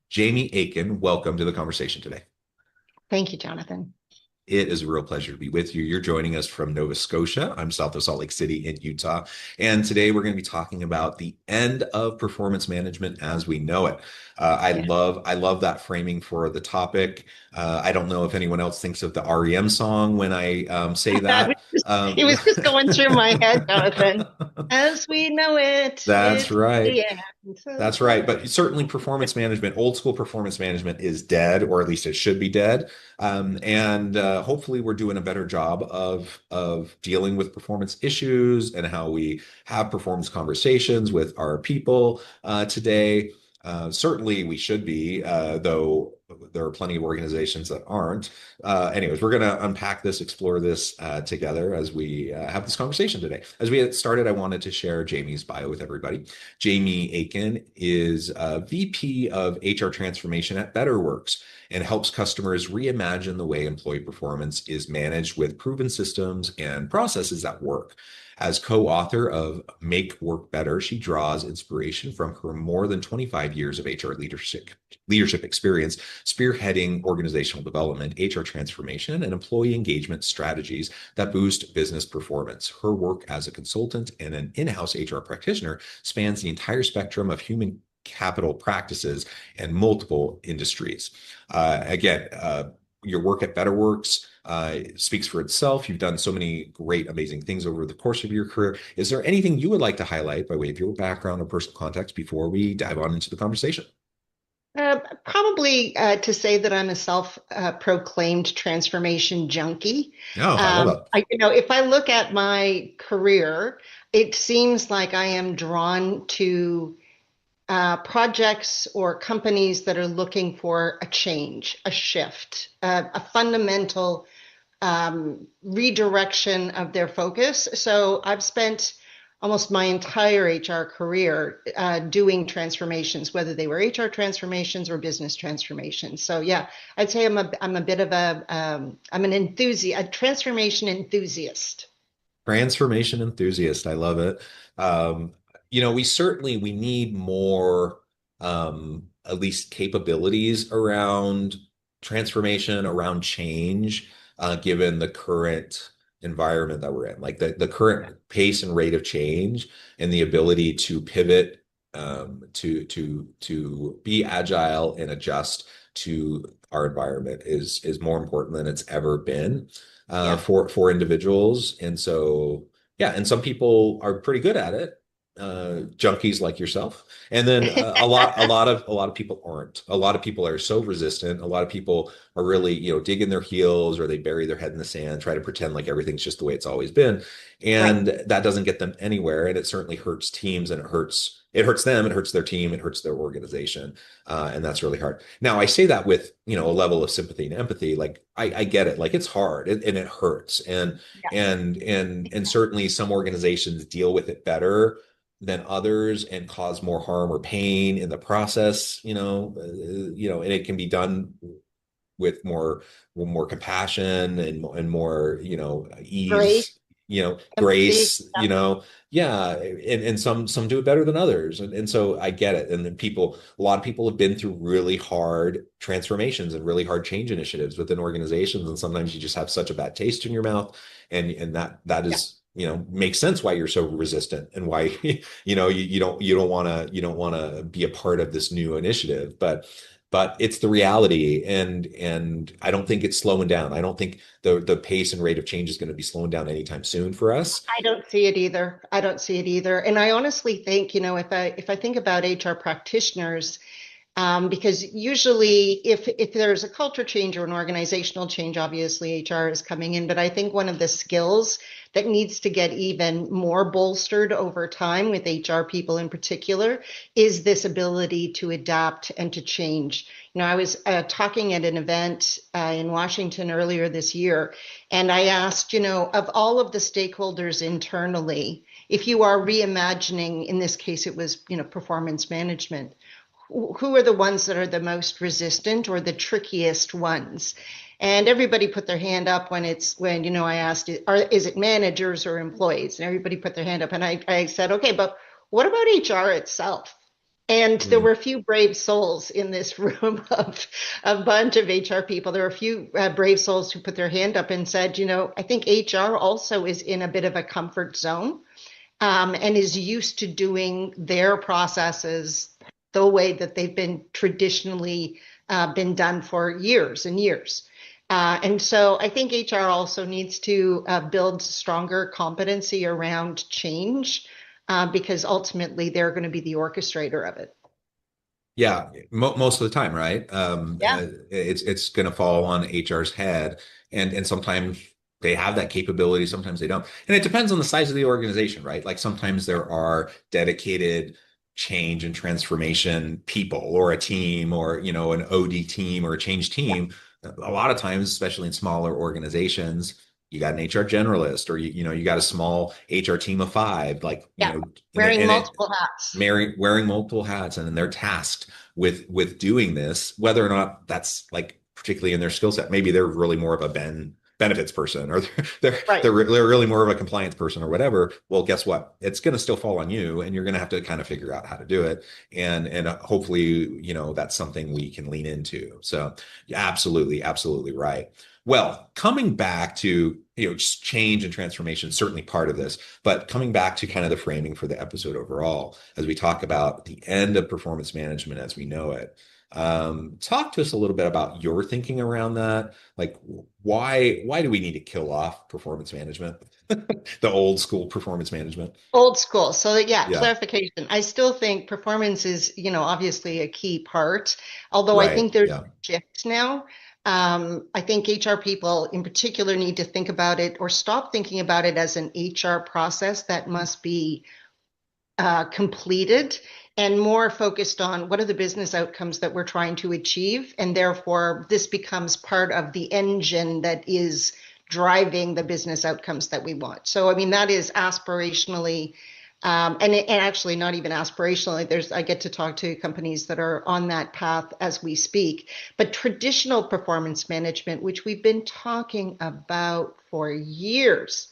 Jamie Aitken, welcome to the conversation today. Thank you, Jonathan. It is a real pleasure to be with you. You're joining us from Nova Scotia. I'm south of Salt Lake City in Utah. And today we're going to be talking about the end of performance management as we know it. Yeah. I love that framing for the topic. I don't know if anyone else thinks of the REM song when I say that. It was just going through my head, Jonathan. As we know it, That's it's right. the end. That's right. But certainly performance management, old school performance management is dead, or at least it should be dead. And hopefully we're doing a better job of dealing with performance issues and how we have performance conversations with our people today. Certainly we should be, though there are plenty of organizations that aren't. Anyways, we're going to unpack this, explore this together as we have this conversation today. As we get started, I wanted to share Jamie's bio with everybody. Jamie Aitken is VP of HR Transformation at Betterworks and helps customers reimagine the way employee performance is managed with proven systems and processes that work. As co-author of Make Work Better, she draws inspiration from her more than 25 years of HR leadership experience, spearheading organizational development, HR transformation, and employee engagement strategies that boost business performance. Her work as a consultant and an in-house HR practitioner spans the entire spectrum of human capital practices and multiple industries. Your work at Betterworks speaks for itself. You've done so many great, amazing things over the course of your career. Is there anything you would like to highlight by way of your background or personal context before we dive on into the conversation? Probably to say that I'm a self-proclaimed transformation junkie. Oh, I love that. If I look at my career, it seems like I am drawn to projects or companies that are looking for a change, a shift, a fundamental redirection of their focus. So I've spent almost my entire HR career doing transformations, whether they were HR transformations or business transformations. So yeah, I'd say I'm a bit of I'm an enthusiast, a transformation enthusiast. Transformation enthusiast. I love it. Um, we need more, at least capabilities around transformation, around change, given the current environment that we're in, like the current pace and rate of change and the ability to pivot, to be agile and adjust to our environment is more important than it's ever been Yeah. for individuals. And so, yeah, and some people are pretty good at it, junkies like yourself, and then a lot of people aren't. A lot of people are so resistant. A lot of people are really, digging their heels, or they bury their head in the sand, try to pretend like everything's just the way it's always been, Right. and that doesn't get them anywhere. And it certainly hurts teams, and it hurts them, it hurts their team, it hurts their organization, and that's really hard. Now, I say that with a level of sympathy and empathy. Like I get it, like it's hard and it hurts, Yeah. and certainly some organizations deal with it better than others and cause more harm or pain in the process. And it can be done with more compassion and more Grace, ease, empathy. grace, yeah, and some do it better than others, and so I get it. And then a lot of people have been through really hard transformations and really hard change initiatives within organizations, and sometimes you just have such a bad taste in your mouth, and that Yeah. is makes sense why you're so resistant and why you don't want to be a part of this new initiative, but it's the reality, and I don't think it's slowing down. I don't think the pace and rate of change is going to be slowing down anytime soon for us. I don't see it either. I don't see it either. And I honestly think, if I think about HR practitioners, because usually if there's a culture change or an organizational change, obviously HR is coming in. But I think one of the skills that needs to get even more bolstered over time with HR people in particular is this ability to adapt and to change. I was talking at an event in Washington earlier this year, and I asked, of all of the stakeholders internally, if you are reimagining, in this case, it was, performance management, who are the ones that are the most resistant or the trickiest ones? And everybody put their hand up when I asked, is it managers or employees? And everybody put their hand up. And I said, okay, but what about HR itself? And there Mm. were a few brave souls in this room of a bunch of HR people. There were a few brave souls who put their hand up and said, I think HR also is in a bit of a comfort zone, and is used to doing their processes the way that they've been traditionally been done for years and years. And so I think HR also needs to build stronger competency around change, because ultimately they're going to be the orchestrator of it. Yeah, most of the time, right? Yeah, It's going to fall on HR's head, and sometimes they have that capability, sometimes they don't, and it depends on the size of the organization, right? Like sometimes there are dedicated change and transformation people, or a team, or an OD team or a change team. A lot of times, especially in smaller organizations, you got an HR generalist, or you got a small HR team of five, like yeah. and it, Wearing and it multiple hats. wearing multiple hats, and then they're tasked with doing this, whether or not that's like particularly in their skill set. Maybe they're really more of a benefits person, or Right. they're really more of a compliance person or whatever. Well, guess what? It's going to still fall on you, and you're going to have to kind of figure out how to do it. And hopefully, that's something we can lean into. So, yeah, absolutely, absolutely right. Well, coming back to just change and transformation, certainly part of this, but coming back to kind of the framing for the episode overall, as we talk about the end of performance management as we know it, talk to us a little bit about your thinking around that. Like, why do we need to kill off performance management, the old school performance management? Old school. So yeah, Yeah, clarification. I still think performance is, obviously a key part, although I right. think there's Yeah. a shift now. I think HR people in particular need to think about it or stop thinking about it as an HR process that must be completed, and more focused on what are the business outcomes that we're trying to achieve. And therefore, this becomes part of the engine that is driving the business outcomes that we want. So, I mean, that is aspirationally. And actually, not even aspirationally. I get to talk to companies that are on that path as we speak. But traditional performance management, which we've been talking about for years,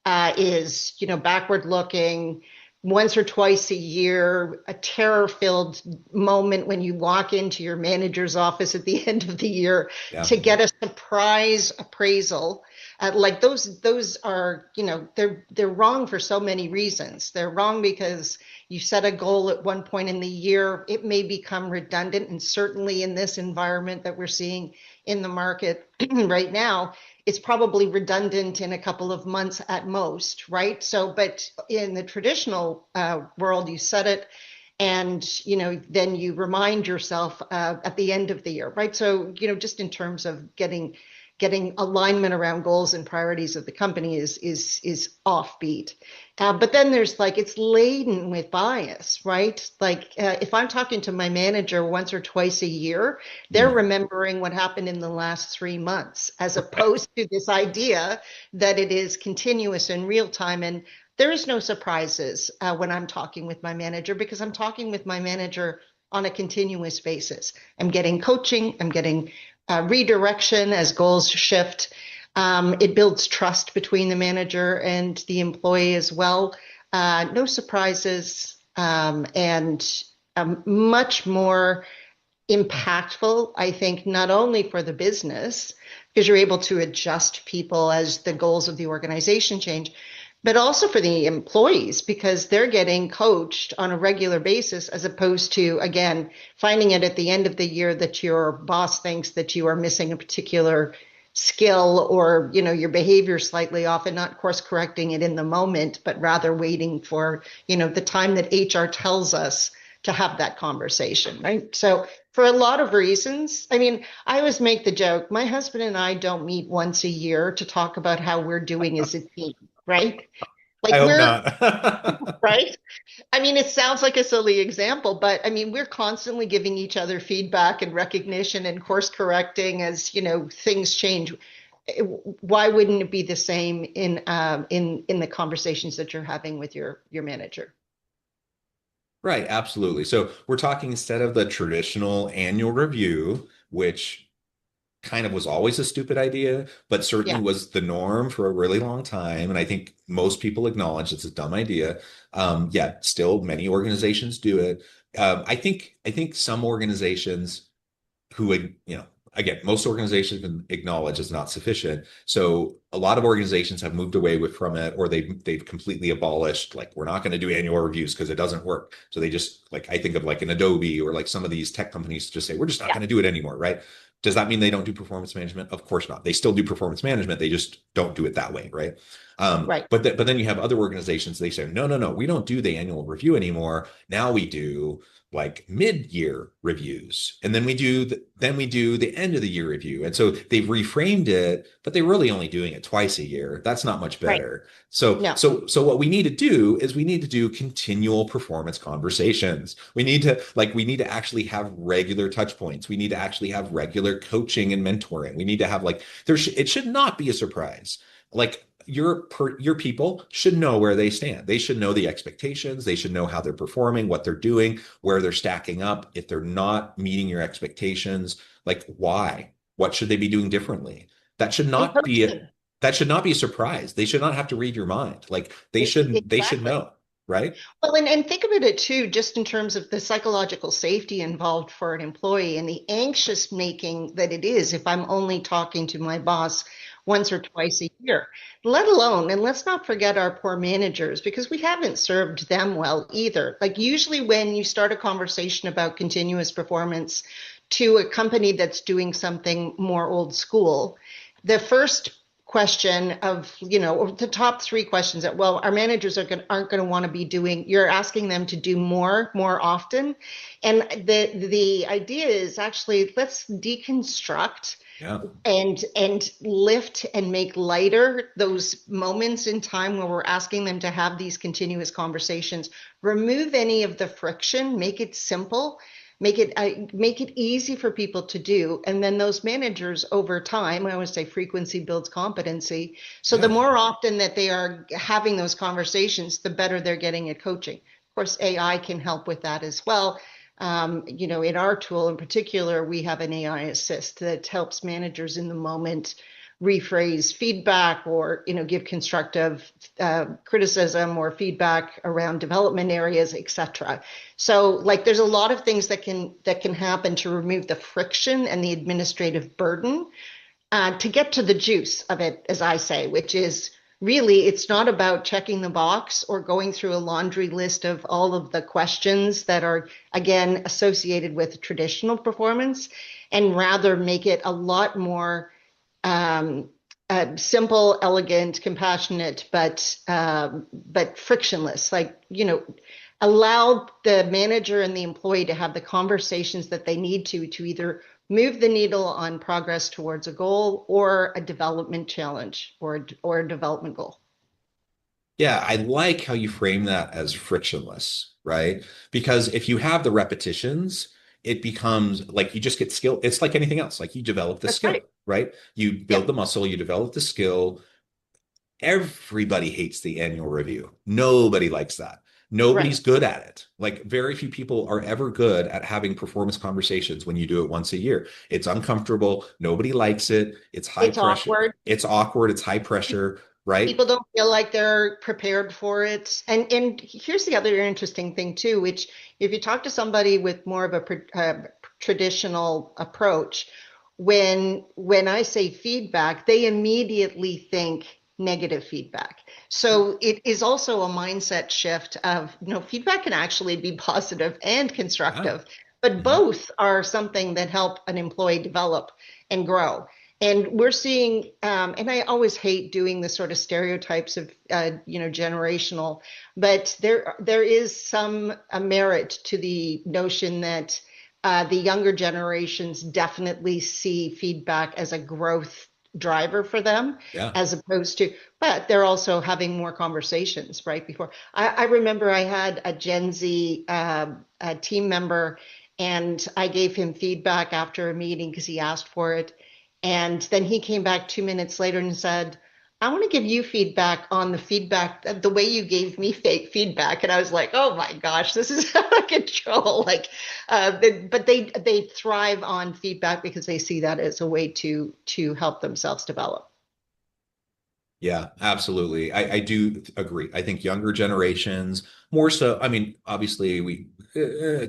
is backward looking, once or twice a year, a terror filled moment when you walk into your manager's office at the end of the year Yeah. to get a surprise appraisal. Like those are, they're wrong for so many reasons. They're wrong because you set a goal at one point in the year, it may become redundant, and certainly in this environment that we're seeing in the market right now, it's probably redundant in a couple of months at most, right? So, but in the traditional world, you set it, and then you remind yourself at the end of the year, right? So, just in terms of getting alignment around goals and priorities of the company is offbeat. But then there's like it's laden with bias, right? Like if I'm talking to my manager once or twice a year, they're Mm. remembering what happened in the last 3 months, as opposed to this idea that it is continuous and real time. And there is no surprises when I'm talking with my manager, because I'm talking with my manager on a continuous basis. I'm getting coaching, I'm getting redirection as goals shift. It builds trust between the manager and the employee as well. No surprises, and much more impactful, I think, not only for the business, because you're able to adjust people as the goals of the organization change, but also for the employees, because they're getting coached on a regular basis, as opposed to, again, finding it at the end of the year that your boss thinks that you are missing a particular skill, or your behavior slightly off, and not course correcting it in the moment, but rather waiting for the time that HR tells us to have that conversation, right? So for a lot of reasons, I mean, I always make the joke, my husband and I don't meet once a year to talk about how we're doing as a team, right? I Like hope we're not. right. I mean, it sounds like a silly example, but I mean, we're constantly giving each other feedback and recognition and course correcting as, things change. Why wouldn't it be the same in the conversations that you're having with your manager? Right, absolutely. So we're talking, instead of the traditional annual review, which kind of was always a stupid idea, but certainly Yeah. was the norm for a really long time. And I think most people acknowledge it's a dumb idea. Yet still many organizations do it. I think some organizations who would, again, most organizations can acknowledge it's not sufficient. So a lot of organizations have moved away from it, or they've completely abolished, like, we're not going to do annual reviews because it doesn't work. So they just, like, I think of like an Adobe or like some of these tech companies just say, we're just not Yeah. going to do it anymore, right? Does that mean they don't do performance management? Of course not. They still do performance management. They just don't do it that way, right? Right. But then you have other organizations. They say, no, no, no, we don't do the annual review anymore. Now we do like mid-year reviews, and then we do the end of the year review. And so they've reframed it, but they're really only doing it twice a year. That's not much Right. better. So No. so what we need to do is we need to do continual performance conversations. We need to actually have regular touch points. We need to actually have regular coaching and mentoring. We need to have, like, it should not be a surprise. Like, your people should know where they stand. They should know the expectations. They should know how they're performing, what they're doing, where they're stacking up. If they're not meeting your expectations, like, why? What should they be doing differently? That should And not be a coaching. that should not be a surprise. They should not have to read your mind. Like, they should Exactly. know, right? Well, and think about it too, just in terms of the psychological safety involved for an employee and the anxious making that it is if I'm only talking to my boss once or twice a year, let alone, and let's not forget our poor managers, because we haven't served them well either. Like, usually when you start a conversation about continuous performance to a company that's doing something more old school, the first question of, or the top three questions that, well, our managers aren't going to want to be doing, you're asking them to do more often. And the idea is actually, let's deconstruct Yeah. and lift and make lighter those moments in time where we're asking them to have these continuous conversations. Remove any of the friction, make it simple, make it easy for people to do. And then those managers, over time, I always say frequency builds competency. So the Yeah. more often that they are having those conversations, the better they're getting at coaching. Of course, AI can help with that as well. In our tool in particular, we have an AI assist that helps managers in the moment rephrase feedback, or give constructive criticism or feedback around development areas, etc. So, like, there's a lot of things that can happen to remove the friction and the administrative burden, to get to the juice of it, as I say, which is really, it's not about checking the box or going through a laundry list of all of the questions that are, again, associated with traditional performance, and rather make it a lot more simple, elegant, compassionate, but frictionless. Like, allow the manager and the employee to have the conversations that they need to either move the needle on progress towards a goal or a development challenge, or a development goal. Yeah, I like how you frame that as frictionless, right? Because if you have the repetitions, it becomes like you just get skill. It's like anything else. Like, you develop the That's right. skill, right? You build Yep. the muscle, you develop the skill. Everybody hates the annual review. Nobody likes that. Right. Nobody's good at it. Like, very few people are ever good at having performance conversations when you do it once a year. It's uncomfortable. Nobody likes it. It's high It's pressure. awkward. It's awkward. It's high pressure, right? People don't feel like they're prepared for it. And here's the other interesting thing too, which, if you talk to somebody with more of a traditional approach, when I say feedback, they immediately think negative feedback. So it is also a mindset shift of, feedback can actually be positive and Yeah. constructive, but Mhm. both are something that help an employee develop and grow. And we're seeing, and I always hate doing the sort of stereotypes of, generational, but there is some a merit to the notion that the younger generations definitely see feedback as a growth driver for them, Yeah. as opposed to, but they're also having more conversations right before. I remember I had a Gen Z a team member, and I gave him feedback after a meeting because he asked for it. And then he came back 2 minutes later and said, I want to give you feedback on the feedback, the way you gave me fake feedback, and I was like, "Oh my gosh, this is out of control!" But they thrive on feedback because they see that as a way to help themselves develop. Yeah, absolutely. I do agree. I think younger generations more so. I mean, obviously, we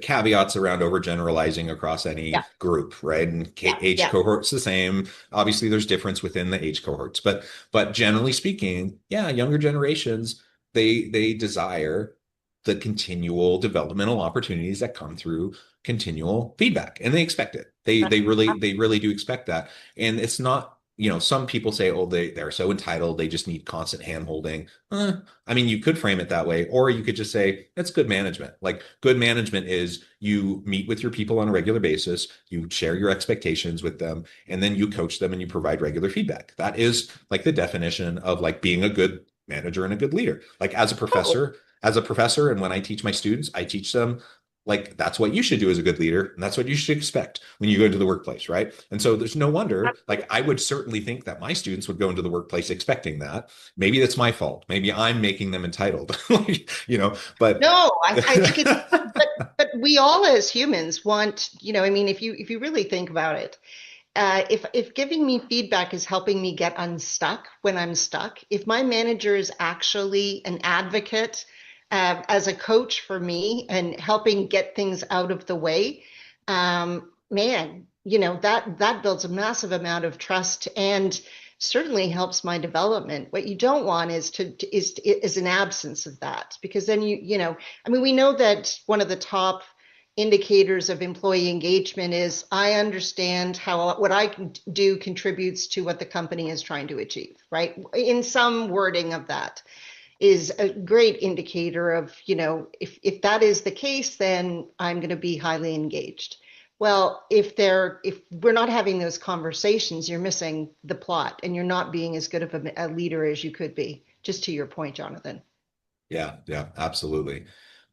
caveats around overgeneralizing across any Yeah, group, right? And yeah, age yeah. cohorts the same. Obviously, there's difference within the age cohorts, but generally speaking, yeah, younger generations they desire the continual developmental opportunities that come through continual feedback, and they expect it. They really do expect that, and it's not. Some people say, oh, they're so entitled, they just need constant hand holding. I mean, you could frame it that way, or you could just say that's good management. Like good management is you meet with your people on a regular basis, you share your expectations with them, and then you coach them and you provide regular feedback. That is like the definition of like being a good manager and a good leader. Like as a professor, and when I teach my students, I teach them like that's what you should do as a good leader, and that's what you should expect when you go into the workplace, right? And so there's no wonder, like I would certainly think that my students would go into the workplace expecting that. Maybe that's my fault. Maybe I'm making them entitled, but No, I think it's, but we all as humans want, I mean, if you really think about it, if giving me feedback is helping me get unstuck when I'm stuck, if my manager is actually an advocate as a coach for me and helping get things out of the way, man, that builds a massive amount of trust and certainly helps my development. What you don't want is an absence of that, because then I mean, we know that one of the top indicators of employee engagement is I understand how what I can do contributes to what the company is trying to achieve, right? In some wording of that is a great indicator of, if that is the case, then I'm going to be highly engaged. Well, if we're not having those conversations, you're missing the plot and you're not being as good of a leader as you could be, just to your point, Jonathan. yeah, yeah, absolutely.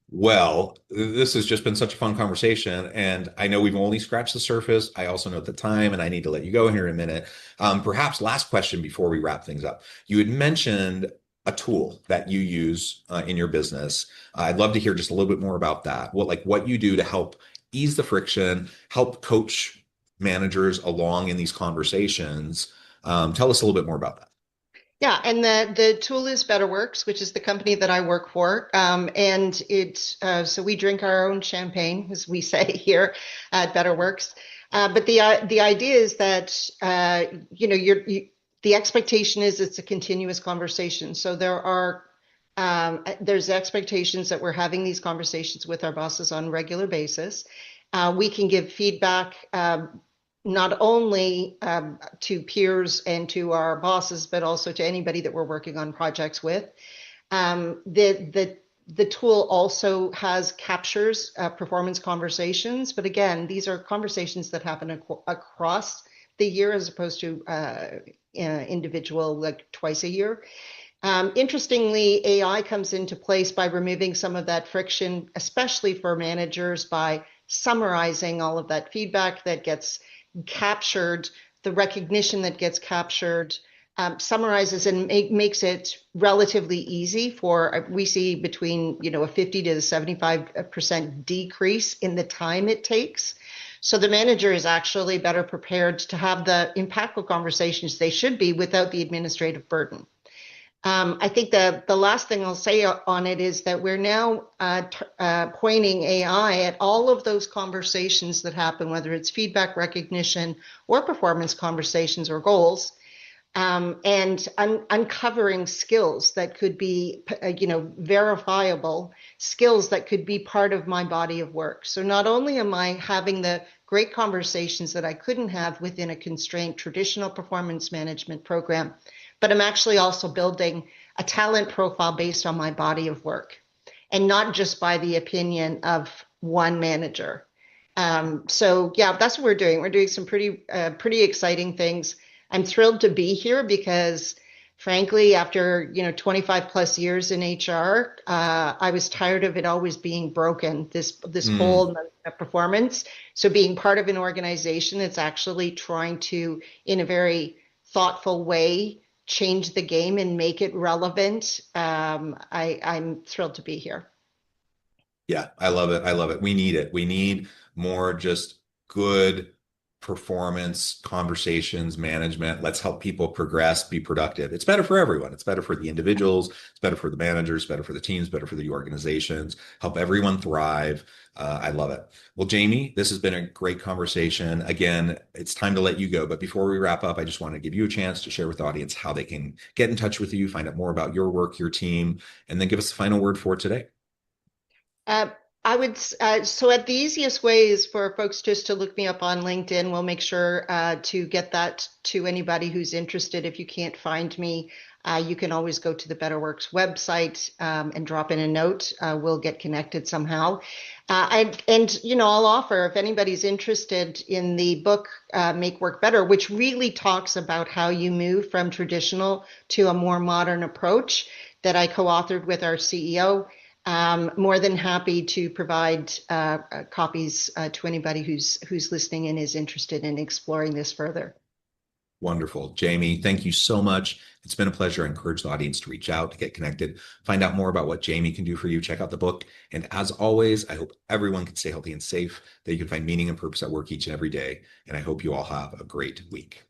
Well, this has just been such a fun conversation, and I know we've only scratched the surface. I also know the time, and I need to let you go here in a minute. Perhaps last question before we wrap things up. You had mentioned a tool that you use in your business. I'd love to hear just a little bit more about that. What you do to help ease the friction, help coach managers along in these conversations. Tell us a little bit more about that. Yeah, and the tool is Betterworks, which is the company that I work for. And so we drink our own champagne, as we say here at Betterworks. But the idea is that the expectation is it's a continuous conversation. So there's expectations that we're having these conversations with our bosses on a regular basis. We can give feedback not only to peers and to our bosses, but also to anybody that we're working on projects with. The tool also has captures performance conversations, but again, these are conversations that happen across the year as opposed to individual, like twice a year. Interestingly, AI comes into place by removing some of that friction, especially for managers, by summarizing all of that feedback that gets captured, the recognition that gets captured, summarizes and makes it relatively easy we see between, a 50 to 75% decrease in the time it takes. So the manager is actually better prepared to have the impactful conversations they should be without the administrative burden. I think the last thing I'll say on it is that we're now pointing AI at all of those conversations that happen, whether it's feedback recognition or performance conversations or goals, and uncovering skills that could be, verifiable skills that could be part of my body of work. So not only am I having the great conversations that I couldn't have within a constrained traditional performance management program, but I'm actually also building a talent profile based on my body of work and not just by the opinion of one manager. So yeah, that's what we're doing. We're doing some pretty exciting things. I'm thrilled to be here because frankly, after 25 plus years in HR, I was tired of it always being broken, this Mm, whole performance. So being part of an organization that's actually trying to, in a very thoughtful way, change the game and make it relevant, I'm thrilled to be here. Yeah, I love it. I love it. We need it. We need more just good performance conversations, management. Let's help people progress, be productive. It's better for everyone. It's better for the individuals. It's better for the managers, better for the teams, better for the organizations, help everyone thrive. I love it. Well, Jamie, this has been a great conversation. Again, it's time to let you go. But before we wrap up, I just want to give you a chance to share with the audience how they can get in touch with you, find out more about your work, your team, and then give us the final word for today. Uh, I would, so at the easiest way is for folks just to look me up on LinkedIn. We'll make sure to get that to anybody who's interested. If you can't find me, you can always go to the Betterworks website and drop in a note. We'll get connected somehow. I'll offer, if anybody's interested in the book, Make Work Better, which really talks about how you move from traditional to a more modern approach that I co-authored with our CEO. More than happy to provide copies to anybody who's listening and is interested in exploring this further. Wonderful. Jamie, thank you so much. It's been a pleasure. I encourage the audience to reach out, to get connected, find out more about what Jamie can do for you. Check out the book. And as always, I hope everyone can stay healthy and safe, that you can find meaning and purpose at work each and every day. And I hope you all have a great week.